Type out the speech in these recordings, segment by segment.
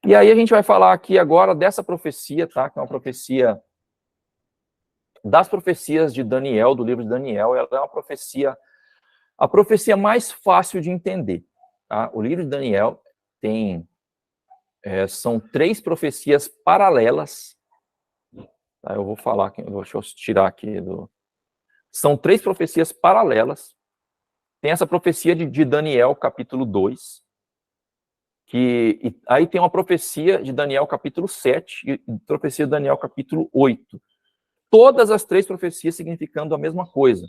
E aí a gente vai falar aqui agora dessa profecia, tá? Que é uma profecia das profecias de Daniel, do livro de Daniel. Ela é uma profecia, a profecia mais fácil de entender, tá? O livro de Daniel tem, são 3 profecias paralelas. Tá? Eu vou falar aqui, deixa eu tirar aqui do... São 3 profecias paralelas. Tem essa profecia de Daniel, capítulo 2, aí tem uma profecia de Daniel, capítulo 7, e profecia de Daniel, capítulo 8. Todas as 3 profecias significando a mesma coisa.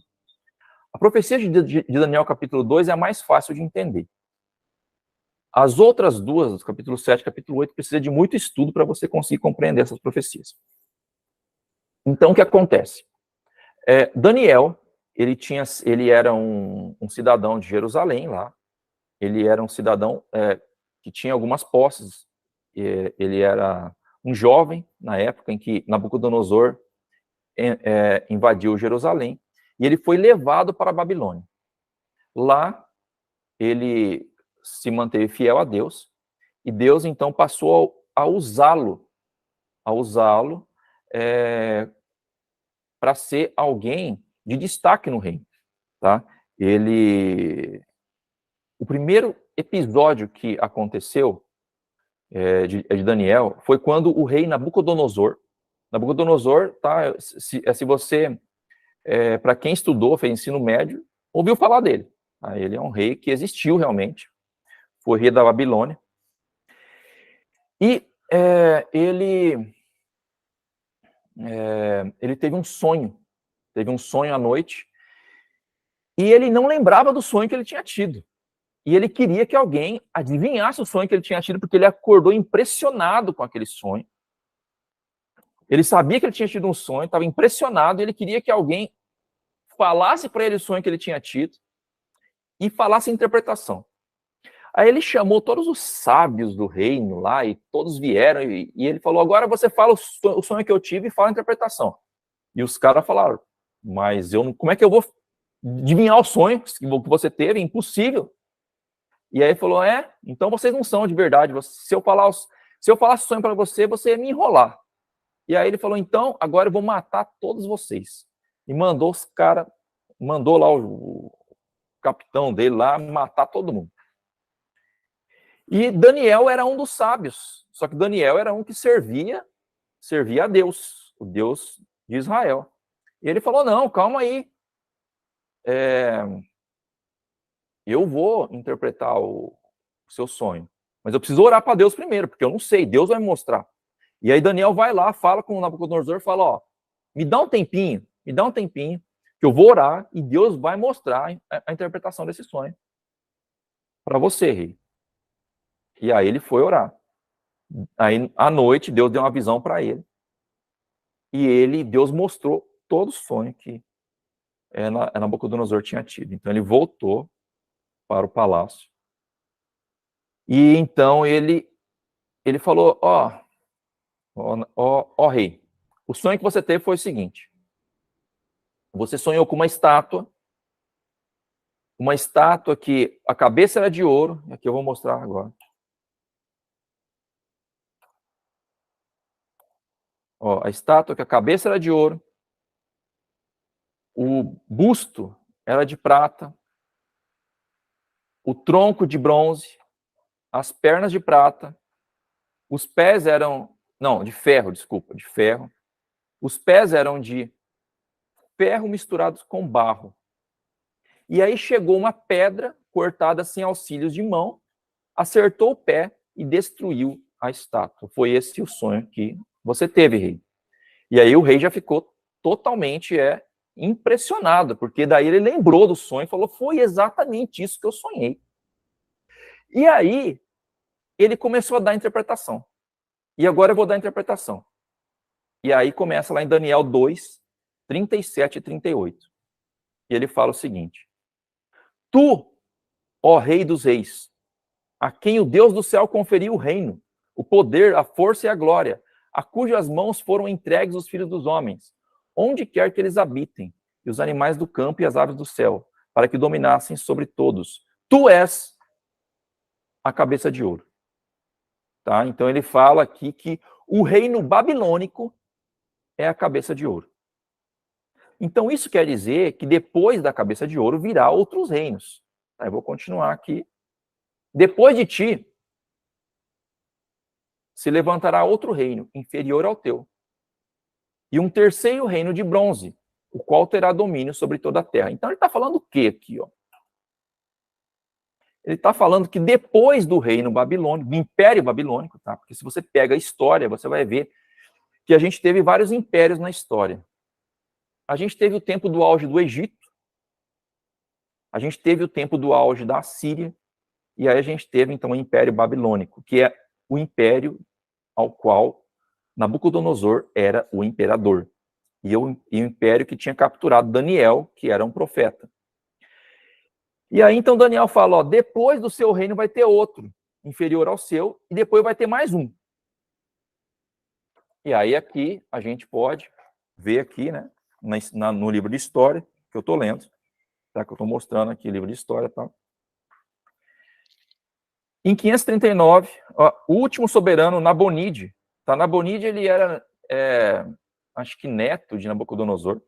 A profecia de Daniel, capítulo 2, é a mais fácil de entender. As outras duas, capítulo 7 e capítulo 8, precisa de muito estudo para você conseguir compreender essas profecias. Então, o que acontece? Daniel, ele era um cidadão de Jerusalém lá. Ele era um cidadão que tinha algumas posses. Ele era um jovem na época em que Nabucodonosor invadiu Jerusalém, e ele foi levado para a Babilônia. Lá, ele se manteve fiel a Deus, e Deus, então, passou a usá-lo para ser alguém de destaque no reino, tá? O primeiro episódio que aconteceu de Daniel foi quando o rei Nabucodonosor, tá? Se você, para quem estudou, fez ensino médio, ouviu falar dele. Tá? Ele é um rei que existiu realmente, foi rei da Babilônia. E ele teve um sonho à noite, e ele não lembrava do sonho que ele tinha tido. E ele queria que alguém adivinhasse o sonho que ele tinha tido, porque ele acordou impressionado com aquele sonho. Ele sabia que ele tinha tido um sonho, estava impressionado, e ele queria que alguém falasse para ele o sonho que ele tinha tido e falasse a interpretação. Aí ele chamou todos os sábios do reino lá, e todos vieram, e ele falou, agora você fala o sonho que eu tive e fala a interpretação. E os caras falaram, mas como é que eu vou adivinhar o sonho que você teve? Impossível. E aí ele falou, então vocês não são de verdade. Se eu falasse sonho para você, você ia me enrolar. E aí ele falou, então, agora eu vou matar todos vocês. E mandou lá o capitão dele lá matar todo mundo. E Daniel era um dos sábios. Só que Daniel era um que servia a Deus, o Deus de Israel. E ele falou, não, calma aí. Eu vou interpretar o seu sonho. Mas eu preciso orar para Deus primeiro, porque eu não sei, Deus vai me mostrar. E aí Daniel vai lá, fala com o Nabucodonosor, fala, me dá um tempinho, que eu vou orar e Deus vai mostrar a interpretação desse sonho para você, rei. E aí ele foi orar. Aí, à noite, Deus deu uma visão para ele. E Deus mostrou todo o sonho que Nabucodonosor tinha tido. Então ele voltou para o palácio. E então ele falou, ó rei, o sonho que você teve foi o seguinte: você sonhou com uma estátua que a cabeça era de ouro, aqui eu vou mostrar agora. A estátua que a cabeça era de ouro, o busto era de prata, o tronco de bronze, as pernas de prata, os pés eram, de ferro, de ferro. Os pés eram de ferro misturados com barro. E aí chegou uma pedra cortada sem auxílios de mão, acertou o pé e destruiu a estátua. Foi esse o sonho que você teve, rei. E aí o rei já ficou totalmente impressionado, porque daí ele lembrou do sonho e falou, foi exatamente isso que eu sonhei. E aí ele começou a dar interpretação. E agora eu vou dar a interpretação. E aí começa lá em Daniel 2, 37 e 38. E ele fala o seguinte: Tu, ó Rei dos Reis, a quem o Deus do céu conferiu o reino, o poder, a força e a glória, a cujas mãos foram entregues os filhos dos homens, onde quer que eles habitem, e os animais do campo e as aves do céu, para que dominassem sobre todos. Tu és a cabeça de ouro. Tá? Então ele fala aqui que o reino babilônico é a cabeça de ouro. Então isso quer dizer que depois da cabeça de ouro virá outros reinos. Tá? Eu vou continuar aqui. Depois de ti se levantará outro reino inferior ao teu, e um terceiro reino de bronze, o qual terá domínio sobre toda a terra. Então ele está falando o quê aqui? Ó? Ele está falando que depois do reino babilônico, do império babilônico, tá? Porque se você pega a história, você vai ver que a gente teve vários impérios na história. A gente teve o tempo do auge do Egito, a gente teve o tempo do auge da Síria, e aí a gente teve, então, o Império Babilônico, que é o império ao qual Nabucodonosor era o imperador. E o império que tinha capturado Daniel, que era um profeta. E aí, então, Daniel fala, ó, depois do seu reino vai ter outro, inferior ao seu, e depois vai ter mais um. E aí, aqui, a gente pode ver aqui, né, no livro de história, que eu estou lendo, tá, que eu estou mostrando aqui, livro de história, tá? Em 539, ó, o último soberano, Nabonide, tá? Nabonide, ele era, acho que neto de Nabucodonosor,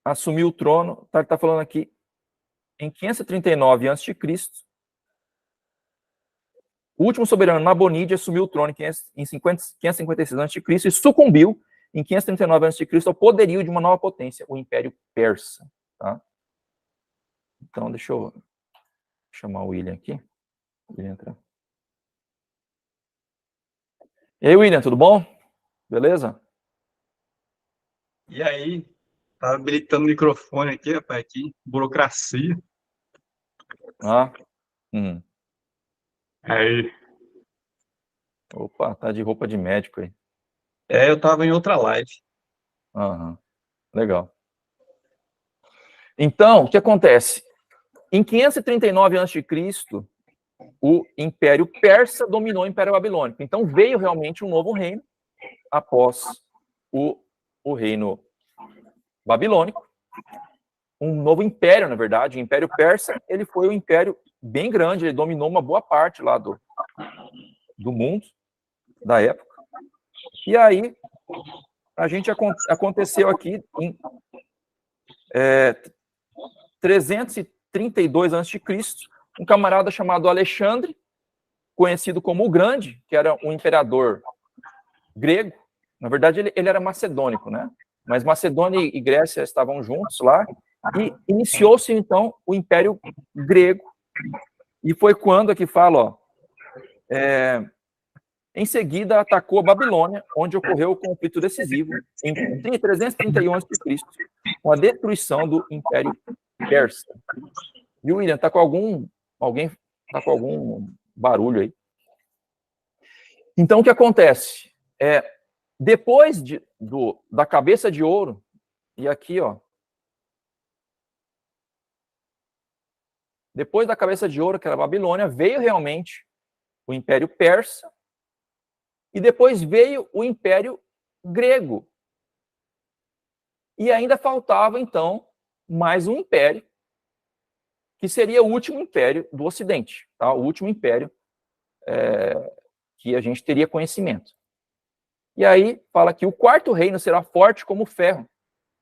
assumiu o trono, tá falando aqui, em 539 a.C., o último soberano, Nabonide, assumiu o trono em 556 a.C. e sucumbiu em 539 a.C. ao poderio de uma nova potência, o Império Persa. Tá? Então, deixa eu chamar o William aqui. William entrar. E aí, William, tudo bom? Beleza? E aí, tá habilitando o microfone aqui, rapaz, aqui, burocracia. Aí. Opa, tá de roupa de médico aí. Eu tava em outra live. Legal. Então, o que acontece? Em 539 a.C., o Império Persa dominou o Império Babilônico. Então, veio realmente um novo reino após o reino babilônico. Um novo império, na verdade. O Império Persa, ele foi um império bem grande, ele dominou uma boa parte lá do mundo, da época. E aí, a gente aconteceu aqui em 332 a.C., um camarada chamado Alexandre, conhecido como o Grande, que era um imperador grego. Na verdade, ele era macedônico, né? Mas Macedônia e Grécia estavam juntos lá, e iniciou-se, então, o Império Grego. E foi quando aqui fala, ó, em seguida atacou a Babilônia, onde ocorreu o conflito decisivo, em 331 a.C., com a destruição do Império Persa. E o William, alguém tá com algum barulho aí? Então, o que acontece? Depois da cabeça de ouro, e aqui, ó, depois da cabeça de ouro, que era a Babilônia, veio realmente o Império Persa, e depois veio o Império Grego. E ainda faltava, então, mais um império, que seria o último império do Ocidente, tá? O último império que a gente teria conhecimento. E aí fala que o quarto reino será forte como o ferro,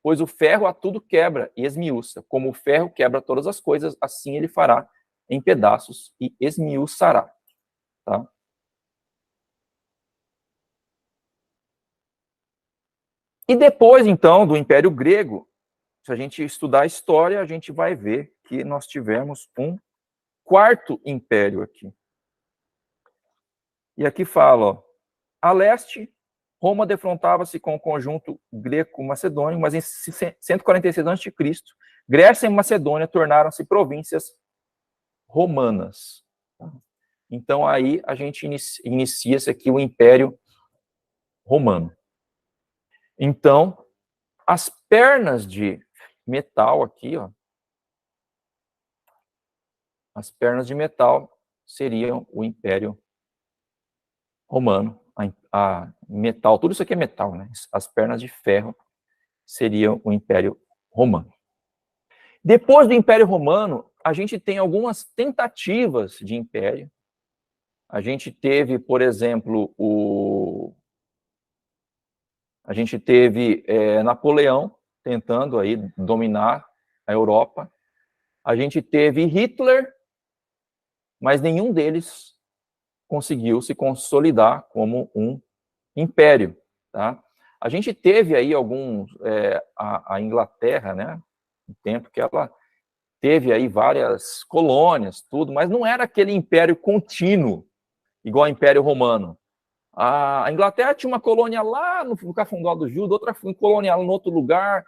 pois o ferro a tudo quebra e esmiuça. Como o ferro quebra todas as coisas, assim ele fará em pedaços e esmiuçará. Tá? E depois, então, do Império Grego, se a gente estudar a história, a gente vai ver que nós tivemos um quarto império aqui. E aqui fala, ó, a leste, Roma defrontava-se com o conjunto greco-macedônio, mas em 146 a.C., Grécia e Macedônia tornaram-se províncias romanas. Então, aí a gente inicia-se aqui o Império Romano. Então, as pernas de metal aqui, ó, as pernas de metal seriam o Império Romano. A metal, tudo isso aqui é metal, né? As pernas de ferro seriam o Império Romano. Depois do Império Romano, a gente tem algumas tentativas de império. A gente teve, por exemplo, a gente teve Napoleão tentando aí dominar a Europa. A gente teve Hitler, mas nenhum deles conseguiu se consolidar como um império, tá? A gente teve aí a Inglaterra, né, um tempo que ela teve aí várias colônias, tudo, mas não era aquele império contínuo, igual ao Império Romano. A Inglaterra tinha uma colônia lá no Cafundó do Judas, outra colônia em outro lugar.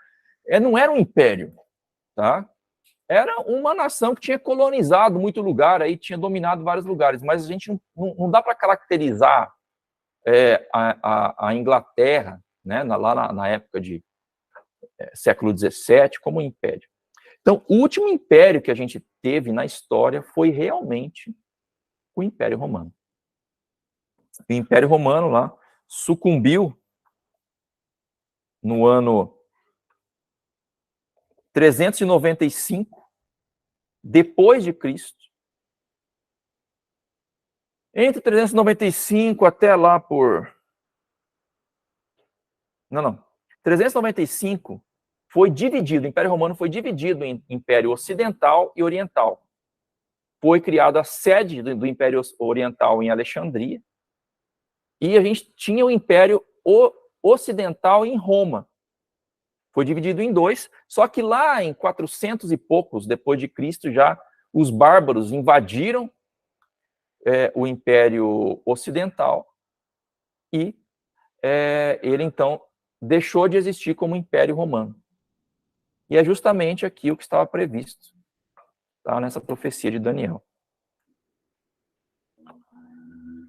Não era um império, tá? Era uma nação que tinha colonizado muito lugar, aí tinha dominado vários lugares, mas a gente não dá para caracterizar a Inglaterra, né, lá na época de século XVII, como um império. Então, o último império que a gente teve na história foi realmente o Império Romano. O Império Romano lá sucumbiu no ano 395 depois de Cristo. Entre 395 até lá por... Não. 395 foi dividido, o Império Romano foi dividido em Império Ocidental e Oriental. Foi criada a sede do Império Oriental em Alexandria, e a gente tinha o Império Ocidental em Roma. Foi dividido em dois, só que lá em 400 e poucos depois de Cristo, já os bárbaros invadiram o Império Ocidental e ele, então, deixou de existir como Império Romano. E é justamente aqui o que estava previsto, tá, nessa profecia de Daniel.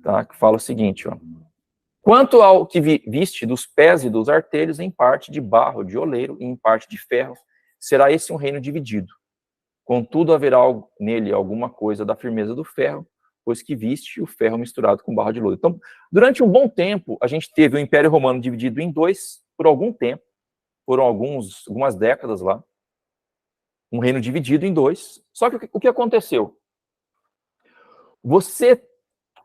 Tá, que fala o seguinte, ó. Quanto ao que viste dos pés e dos artelhos, em parte de barro, de oleiro, e em parte de ferro, será esse um reino dividido. Contudo, haverá nele alguma coisa da firmeza do ferro, pois que viste o ferro misturado com barro de lodo. Então, durante um bom tempo, a gente teve o Império Romano dividido em dois, por algum tempo, foram algumas décadas lá, um reino dividido em dois. Só que o que aconteceu?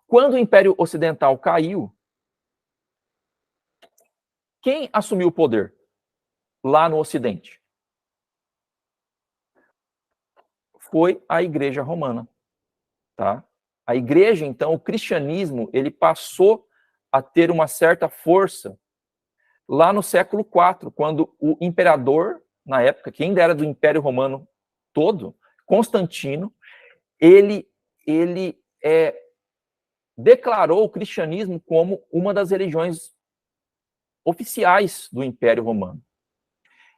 Quando o Império Ocidental caiu, quem assumiu o poder lá no Ocidente? Foi a Igreja Romana, tá? A Igreja, então, o cristianismo, ele passou a ter uma certa força lá no século IV, quando o imperador, na época, que ainda era do Império Romano todo, Constantino, ele declarou o cristianismo como uma das religiões oficiais do Império Romano.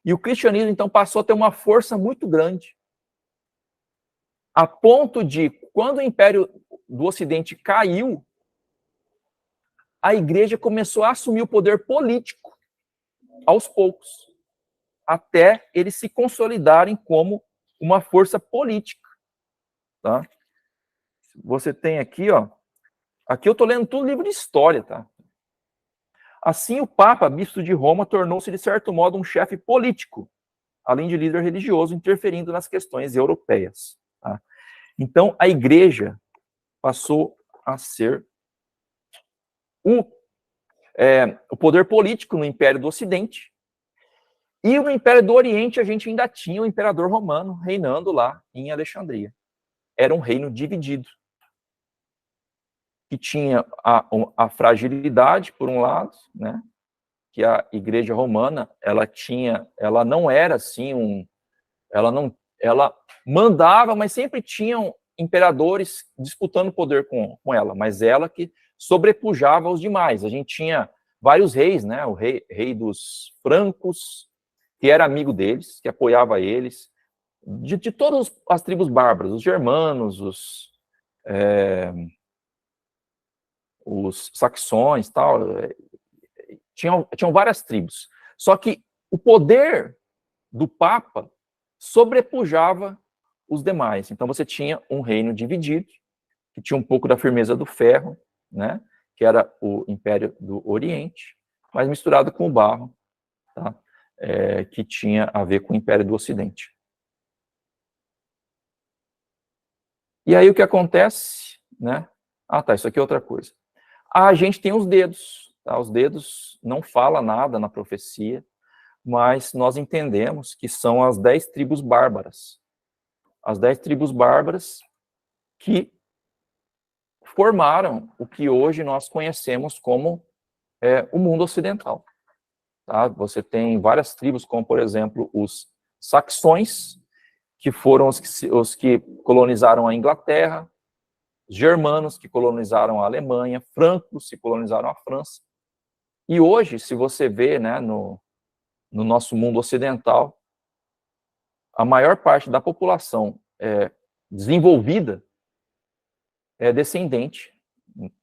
E o cristianismo, então, passou a ter uma força muito grande, a ponto de, quando o Império do Ocidente caiu, a Igreja começou a assumir o poder político, aos poucos, até eles se consolidarem como uma força política. Tá? Você tem aqui, ó, aqui eu estou lendo tudo livro de história, tá? Assim, o Papa, bispo de Roma, tornou-se, de certo modo, um chefe político, além de líder religioso, interferindo nas questões europeias. Tá? Então, a Igreja passou a ser o poder político no Império do Ocidente, e no Império do Oriente a gente ainda tinha o Imperador Romano reinando lá em Alexandria. Era um reino dividido, que tinha a fragilidade, por um lado, né, que a Igreja Romana, ela não era assim ela mandava, mas sempre tinham imperadores disputando poder com ela, mas ela que sobrepujava os demais. A gente tinha vários reis, né, o rei dos francos, que era amigo deles, que apoiava eles, de todas as tribos bárbaras, os germanos, os saxões, tal, tinham várias tribos. Só que o poder do Papa sobrepujava os demais. Então você tinha um reino dividido, que tinha um pouco da firmeza do ferro, né, que era o Império do Oriente, mas misturado com o barro, tá, que tinha a ver com o Império do Ocidente. E aí o que acontece, né? Ah, tá, isso aqui é outra coisa. A gente tem os dedos, tá? Os dedos não falam nada na profecia, mas nós entendemos que são as 10 tribos bárbaras. As 10 tribos bárbaras que formaram o que hoje nós conhecemos como o mundo ocidental. Tá? Você tem várias tribos, como, por exemplo, os saxões, que foram os que colonizaram a Inglaterra, os germanos, que colonizaram a Alemanha, francos, que colonizaram a França. E hoje, se você vê, né, no nosso mundo ocidental, a maior parte da população desenvolvida é descendente,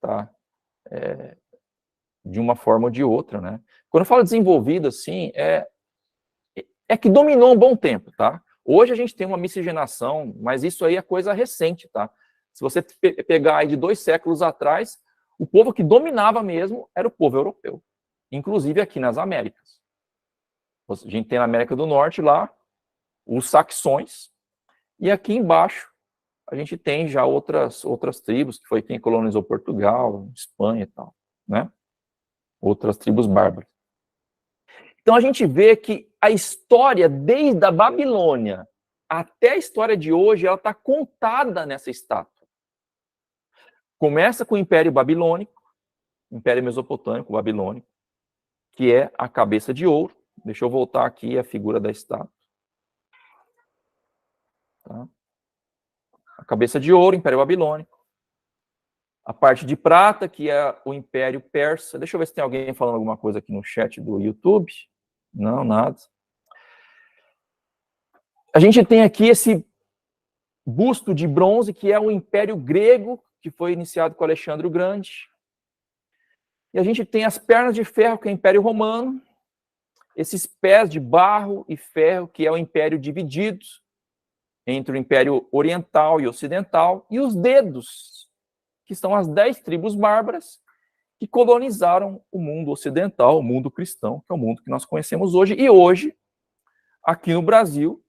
tá? De uma forma ou de outra, né? Quando eu falo desenvolvido, assim, é que dominou um bom tempo, tá? Hoje a gente tem uma miscigenação, mas isso aí é coisa recente, tá? Se você pegar aí de 2 séculos atrás, o povo que dominava mesmo era o povo europeu, inclusive aqui nas Américas. A gente tem na América do Norte lá os saxões, e aqui embaixo a gente tem já outras tribos, que foi quem colonizou Portugal, Espanha e tal, né? Outras tribos bárbaras. Então a gente vê que a história, desde a Babilônia até a história de hoje, ela está contada nessa estátua. Começa com o Império Babilônico, Império Mesopotâmico, Babilônico, que é a cabeça de ouro. Deixa eu voltar aqui a figura da estátua. Tá? A cabeça de ouro, Império Babilônico. A parte de prata, que é o Império Persa. Deixa eu ver se tem alguém falando alguma coisa aqui no chat do YouTube. Não, nada. A gente tem aqui esse busto de bronze, que é o Império Grego, que foi iniciado com Alexandre o Grande. E a gente tem as pernas de ferro, que é o Império Romano. Esses pés de barro e ferro, que é o Império dividido entre o Império Oriental e Ocidental. E os dedos, que são as 10 tribos bárbaras, que colonizaram o mundo ocidental, o mundo cristão, que é o mundo que nós conhecemos hoje. E hoje, aqui no Brasil,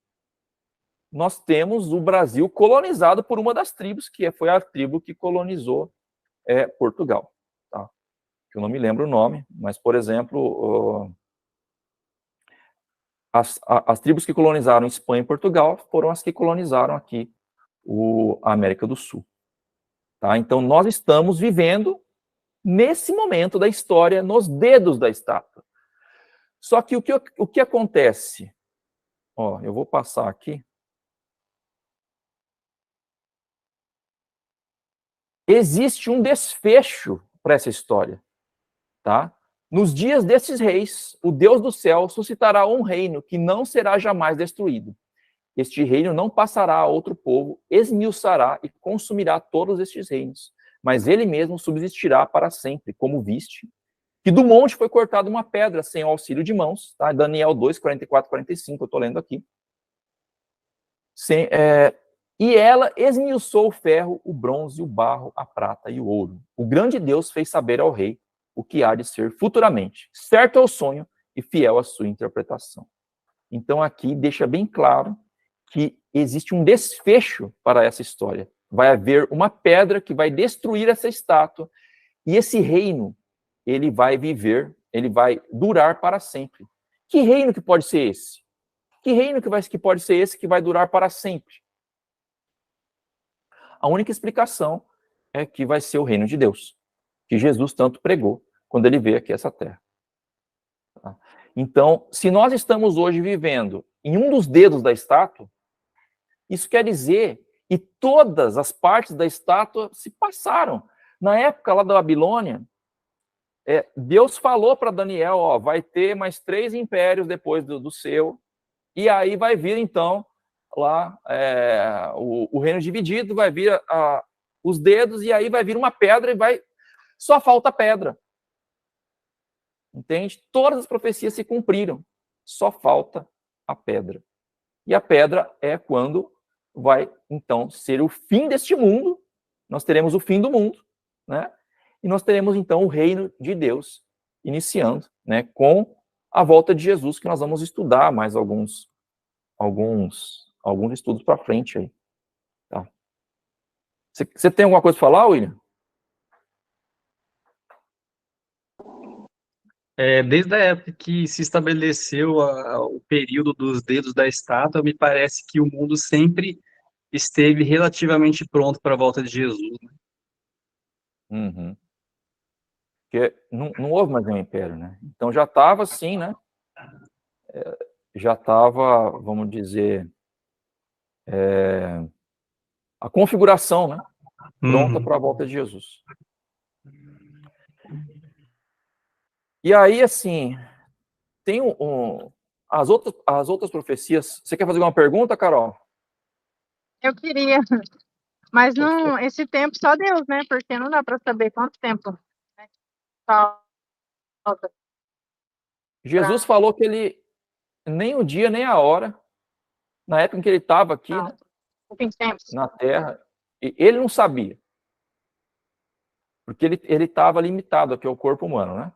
nós temos o Brasil colonizado por uma das tribos, que foi a tribo que colonizou Portugal. Tá? Eu não me lembro o nome, mas, por exemplo, as tribos que colonizaram Espanha e Portugal foram as que colonizaram aqui a América do Sul. Tá? Então, nós estamos vivendo nesse momento da história, nos dedos da estátua. Só que o que acontece? Ó, eu vou passar aqui. Existe um desfecho para essa história, tá? Nos dias desses reis, o Deus do céu suscitará um reino que não será jamais destruído. Este reino não passará a outro povo, esmiuçará e consumirá todos estes reinos, mas ele mesmo subsistirá para sempre, como viste, que do monte foi cortada uma pedra sem o auxílio de mãos, tá? Daniel 2, 44, 45, eu estou lendo aqui. E ela esmiuçou o ferro, o bronze, o barro, a prata e o ouro. O grande Deus fez saber ao rei o que há de ser futuramente, certo é o sonho e fiel à sua interpretação. Então aqui deixa bem claro que existe um desfecho para essa história. Vai haver uma pedra que vai destruir essa estátua e esse reino, ele vai viver, ele vai durar para sempre. Que reino que pode ser esse? Que reino que pode ser esse que vai durar para sempre? A única explicação é que vai ser o reino de Deus, que Jesus tanto pregou quando ele veio aqui a essa terra. Tá? Então, se nós estamos hoje vivendo em um dos dedos da estátua, isso quer dizer que todas as partes da estátua se passaram. Na época lá da Babilônia, Deus falou para Daniel, ó, vai ter mais 3 impérios depois do seu, e aí vai vir, então, lá o reino dividido, vai vir os dedos, e aí vai vir uma pedra, e só falta pedra. Entende? Todas as profecias se cumpriram, só falta a pedra. E a pedra é quando vai, então, ser o fim deste mundo, nós teremos o fim do mundo, né? E nós teremos, então, o reino de Deus iniciando, né, com a volta de Jesus, que nós vamos estudar mais alguns estudos para frente aí. Tá? Você tem alguma coisa para falar, William? Desde a época que se estabeleceu o período dos dedos da estátua, me parece que o mundo sempre esteve relativamente pronto para a volta de Jesus, né? Uhum. Porque não houve mais nenhum império, né? Então já estava assim, né? Já estava, vamos dizer, a configuração, né? Pronta para a volta de Jesus. E aí, assim, tem as outras profecias. Você quer fazer uma pergunta, Carol? Eu queria, mas Pode falar. não, esse tempo só Deus, né? Porque não dá para saber quanto tempo, né, falta. Jesus falou que ele nem o dia nem a hora, na época em que ele estava aqui, né, O fim de tempos. na Terra, ele não sabia, porque ele estava limitado aqui ao corpo humano, né?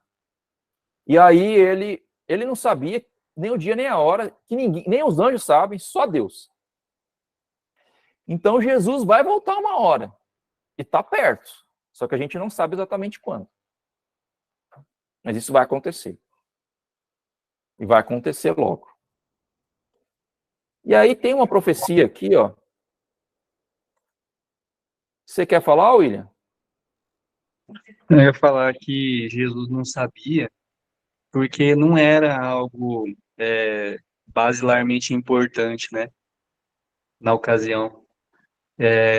E aí ele não sabia nem o dia nem a hora, que ninguém, nem os anjos sabem, só Deus. Então Jesus vai voltar uma hora e está perto, só que a gente não sabe exatamente quando. Mas isso vai acontecer. E vai acontecer logo. E aí tem uma profecia aqui, ó. Você quer falar, William? Eu ia falar que Jesus não sabia, porque não era algo basilarmente importante, né, na ocasião.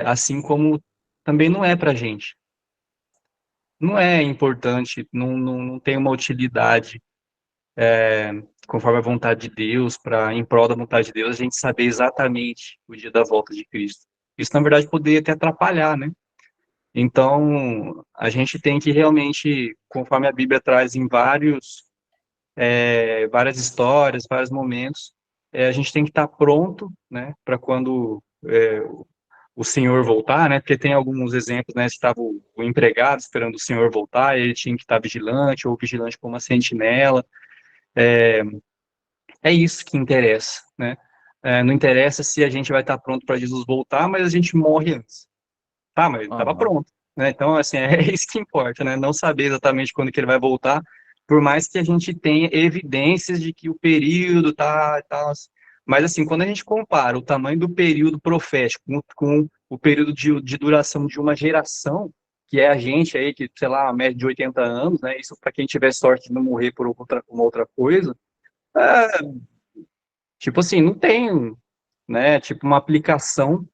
Assim como também não é para a gente. Não é importante, não tem uma utilidade conforme a vontade de Deus, em prol da vontade de Deus, a gente saber exatamente o dia da volta de Cristo. Isso, na verdade, poderia até atrapalhar, né? Então, a gente tem que realmente, conforme a Bíblia traz em várias histórias, vários momentos, a gente tem que estar pronto, né, para quando o senhor voltar, né, porque tem alguns exemplos, né, estava o empregado esperando o senhor voltar, ele tinha que estar vigilante, ou vigilante com uma sentinela. É isso que interessa, né? Não interessa se a gente vai estar pronto para Jesus voltar, mas a gente morre antes. Tá, mas ele estava Aham. pronto, né? Então, assim, é isso que importa, né? Não saber exatamente quando que ele vai voltar, por mais que a gente tenha evidências de que o período tá e tal. Mas, assim, quando a gente compara o tamanho do período profético com o período de duração de uma geração, que é a gente aí, que, sei lá, a média de 80 anos, né? Isso para quem tiver sorte de não morrer por uma outra coisa, tipo assim, não tem, né? Tipo, uma aplicação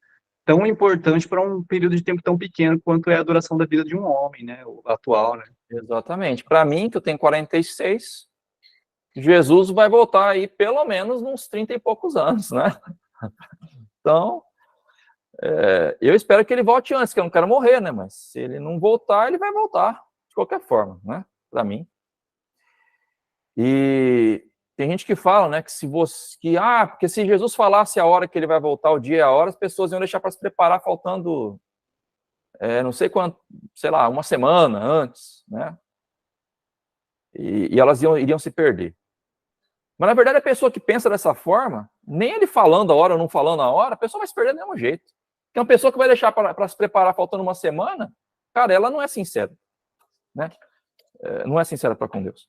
tão importante para um período de tempo tão pequeno quanto é a duração da vida de um homem, né, o atual, né? Exatamente. Para mim, que eu tenho 46, Jesus vai voltar aí pelo menos uns 30 e poucos anos, né? Então, eu espero que ele volte antes, que eu não quero morrer, né? Mas se ele não voltar, ele vai voltar, de qualquer forma, né? Para mim. E tem gente que fala, né, que porque se Jesus falasse a hora que ele vai voltar, o dia e a hora, as pessoas iam deixar para se preparar faltando, não sei quanto, sei lá, uma semana antes, né? E elas iriam se perder. Mas, na verdade, a pessoa que pensa dessa forma, nem ele falando a hora ou não falando a hora, a pessoa vai se perder do mesmo jeito. Porque uma pessoa que vai deixar para se preparar faltando uma semana, cara, ela não é sincera, né? Não é sincera para com Deus.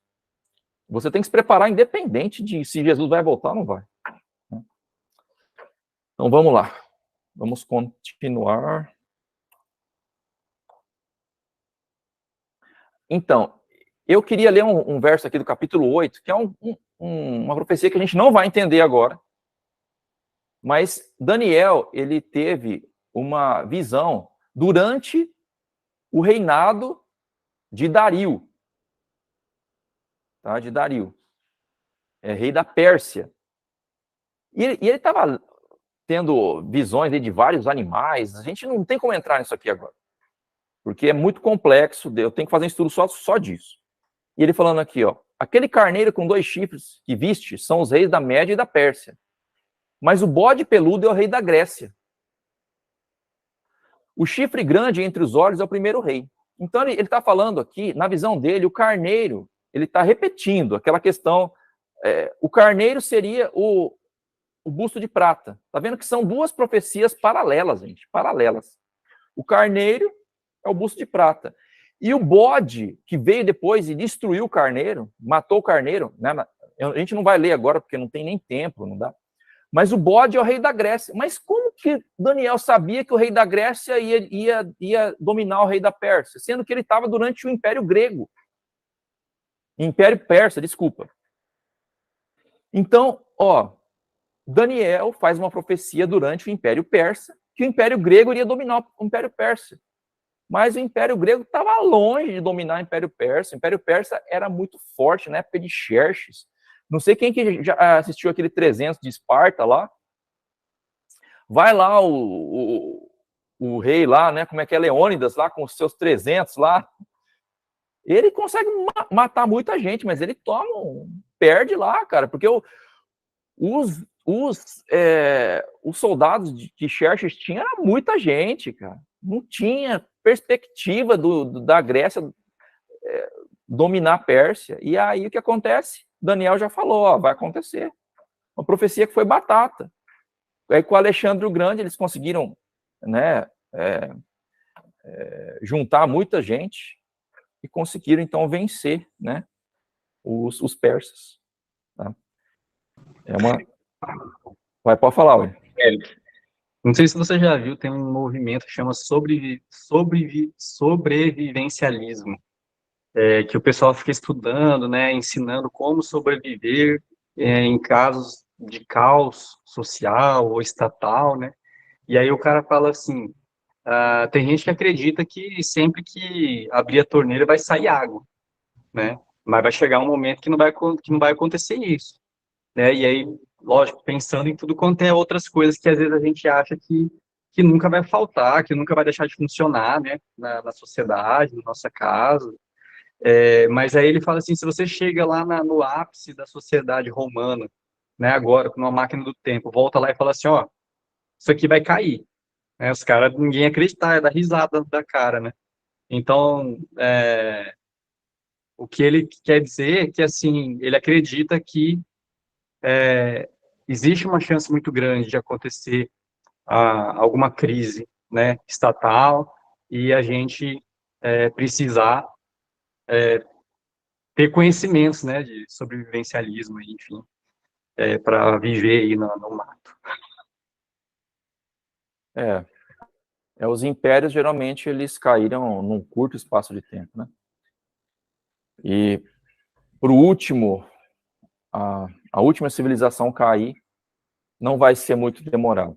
Você tem que se preparar independente de se Jesus vai voltar ou não vai. Então, vamos lá. Vamos continuar. Então, eu queria ler um verso aqui do capítulo 8, que é uma profecia que a gente não vai entender agora. Mas Daniel, ele teve uma visão durante o reinado de Dario. Tá? De Dario. Rei da Pérsia. E ele estava tendo visões de vários animais. A gente não tem como entrar nisso aqui agora. Porque é muito complexo, eu tenho que fazer um estudo só disso. E ele falando aqui, ó, aquele carneiro com 2 chifres que viste são os reis da Média e da Pérsia. Mas o bode peludo é o rei da Grécia. O chifre grande entre os olhos é o primeiro rei. Então ele está falando aqui, na visão dele, o carneiro, ele está repetindo aquela questão, o carneiro seria o busto de prata. Tá vendo que são 2 profecias paralelas, gente, paralelas. O carneiro é o busto de prata. E o bode, que veio depois e destruiu o carneiro, matou o carneiro, né? A gente não vai ler agora, porque não tem nem tempo, não dá. Mas o bode é o rei da Grécia. Mas como que Daniel sabia que o rei da Grécia ia dominar o rei da Pérsia? Sendo que ele estava durante o Império Grego. Império Persa, desculpa. Então, ó, Daniel faz uma profecia durante o Império Persa, que o Império Grego iria dominar o Império Persa. Mas o Império Grego estava longe de dominar o Império Persa. O Império Persa era muito forte na época de Xerxes. Não sei quem que já assistiu aquele 300 de Esparta lá. Vai lá o rei lá, né? Como é que é? Leônidas lá com os seus 300 lá. Ele consegue matar muita gente, mas ele perde lá, cara, porque os soldados de Xerxes tinham muita gente, cara. Não tinha perspectiva da Grécia dominar a Pérsia. E aí o que acontece? Daniel já falou, ó, vai acontecer. Uma profecia que foi batata. Aí com o Alexandre o Grande eles conseguiram, né, juntar muita gente e conseguiram então vencer, né, os persas. Tá? Pode falar, ué. Não sei se você já viu, tem um movimento que chama sobrevivencialismo, que o pessoal fica estudando, né, ensinando como sobreviver em casos de caos social ou estatal, né? E aí o cara fala assim, tem gente que acredita que sempre que abrir a torneira vai sair água, né? Mas vai chegar um momento que não vai acontecer isso, né? E aí, lógico, pensando em tudo quanto é outras coisas que às vezes a gente acha que nunca vai faltar, que nunca vai deixar de funcionar, né? Na sociedade, na nossa casa. Mas aí ele fala assim, se você chega lá no ápice da sociedade romana, né? Agora, com uma máquina do tempo, volta lá e fala assim, ó, isso aqui vai cair. Né? Os caras, ninguém acreditar, é dar risada da cara, né? Então, o que ele quer dizer é que, assim, ele acredita que existe uma chance muito grande de acontecer alguma crise, né, estatal, e a gente precisar ter conhecimentos, né, de sobrevivencialismo, enfim, para viver aí no mato. Os impérios, geralmente, eles caíram num curto espaço de tempo, né? E, por último, a última civilização cair não vai ser muito demorado.